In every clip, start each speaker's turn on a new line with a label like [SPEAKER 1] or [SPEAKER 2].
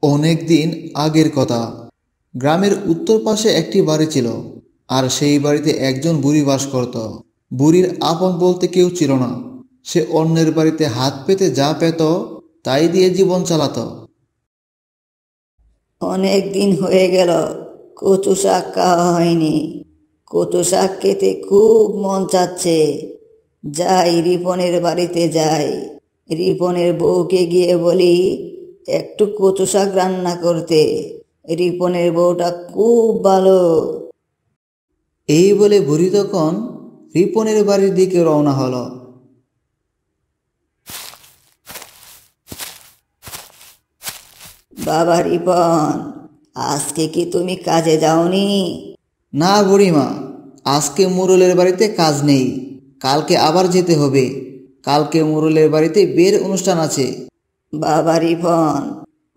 [SPEAKER 1] অনেক দিন আগের কথা। গ্রামের উত্তর পাশে একটি বাড়ি ছিল, আর সেই বাড়িতে একজন বুড়ি বাস করত। বুড়ির আপন বলতে কেউ ছিল না। সে অন্যের বাড়িতে হাত পেতে যা পেত তাই দিয়ে জীবন চালাতো।
[SPEAKER 2] অনেক দিন হয়ে গেল, কচু শাক খাওয়া হয়নি। কচু শাক খেতে খুব মন চাচ্ছে। যাই রিপনের বাড়িতে যাই, রিপনের বউকে গিয়ে বলি একটু কচু শাক রান্না করতে। রিপনের বউটা খুব ভালো।
[SPEAKER 1] এই বলে বুড়ি তখন রিপনের বাড়ির দিকে রওনা হলো।
[SPEAKER 2] বাবা রিপন, আজকে কি তুমি কাজে যাওনি?
[SPEAKER 1] না বুড়িমা, আজকে মুরলের বাড়িতে কাজ নেই, কালকে আবার যেতে হবে। কালকে মুরলের বাড়িতে বিয়ের অনুষ্ঠান আছে।
[SPEAKER 2] বাবা রিপন,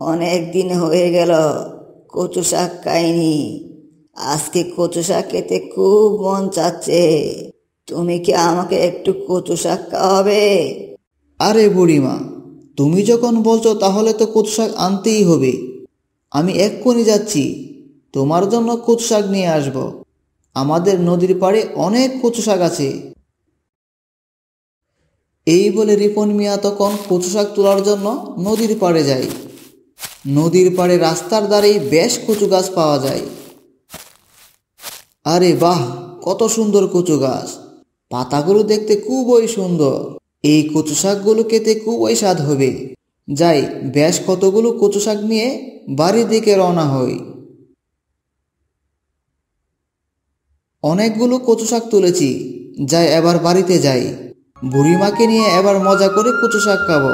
[SPEAKER 2] অনেক দিন হয়ে গেল কচু শাক খাইনি। আজকে কচু শাক খেতে খুব মন চাচ্ছে। তুমি কি আমাকে একটু কচু শাক খাওয়াবে?
[SPEAKER 1] আরে বুড়িমা, তুমি যখন বলছো তাহলে তো কচু শাক আনতেই হবে। আমি এক্ষুনি যাচ্ছি, তোমার জন্য কচু শাক নিয়ে আসব। আমাদের নদীর পাড়ে অনেক কচু শাক আছে। এই বলে রিপন মিয়া তখন কচু শাক তোলার জন্য নদীর পাড়ে যায়। নদীর পাড়ে রাস্তার ধারেই বেশ কচু গাছ পাওয়া যায়। আরে বাহ, কত সুন্দর কচু গাছ! পাতাগুলো দেখতে খুবই সুন্দর। এই কচু শাকগুলো খেতে খুবই স্বাদ হবে। যাই, বেশ কতগুলো কচু শাক নিয়ে বাড়ির দিকে রওনা হই। অনেকগুলো কচু শাক তুলেছি, যাই এবার বাড়িতে যাই। বুড়িমাকে নিয়ে এবার মজা করে কচু শাক খাবো।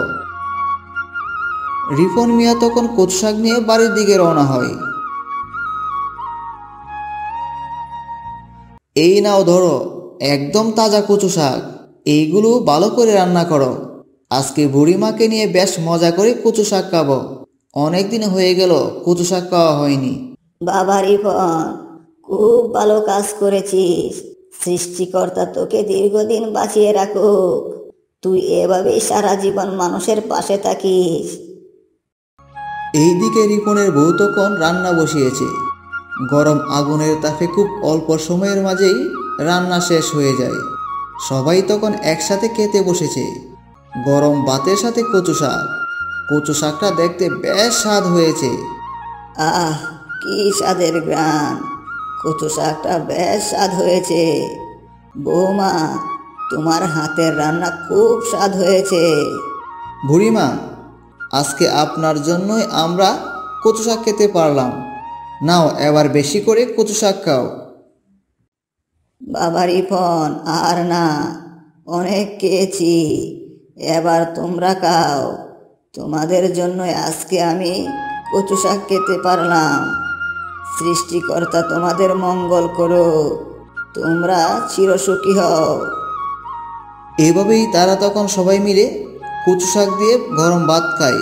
[SPEAKER 1] রিপন মিয়া তখন কচু শাক নিয়ে বাড়ির দিকে রওনা হয়। এই নাও ধরো, একদম তাজা কচু শাক। এইগুলো ভালো করে রান্না করো। আজকে বুড়িমাকে নিয়ে বেশ মজা করে কচু শাক খাবো। অনেকদিন হয়ে গেল কচু শাক খাওয়া হয়নি।
[SPEAKER 2] বাবা রিপন, খুব ভালো কাজ করেছিস। সৃষ্টিকর্তা তোকে দীর্ঘদিন বাঁচিয়ে রাখুক। তুই এভাবেই সারা জীবন মানুষের পাশে থাকিস।
[SPEAKER 1] এইদিকে রিপনের বউ তখন রান্না বসিয়েছে। গরম আগুনের তাপে খুব অল্প সময়ের মাঝেই রান্না শেষ হয়ে যায়। সবাই তখন একসাথে খেতে বসেছে। গরম ভাতের সাথে কচু শাক। কচু শাকটা দেখতে বেশ স্বাদ হয়েছে।
[SPEAKER 2] আহ, কি স্বাদের গ্রান! কচু শাকটা বেশ স্বাদ হয়েছে। বৌমা, তোমার হাতের রান্না খুব স্বাদ হয়েছে।
[SPEAKER 1] বুড়িমা, আজকে আপনার জন্যই আমরা কচু শাক খেতে পারলাম। নাও এবার বেশি করে কচু শাক খাও।
[SPEAKER 2] বাবা রিপন, আর না, অনেক খেয়েছি। এবার তোমরা খাও। তোমাদের জন্য আজকে আমি কচু শাক খেতে পারলাম। সৃষ্টিকর্তা তোমাদের মঙ্গল করো। তোমরা চিরসুখী হও।
[SPEAKER 1] এভাবেই তারা তখন সবাই মিলে কচু শাক দিয়ে গরম ভাত খায়।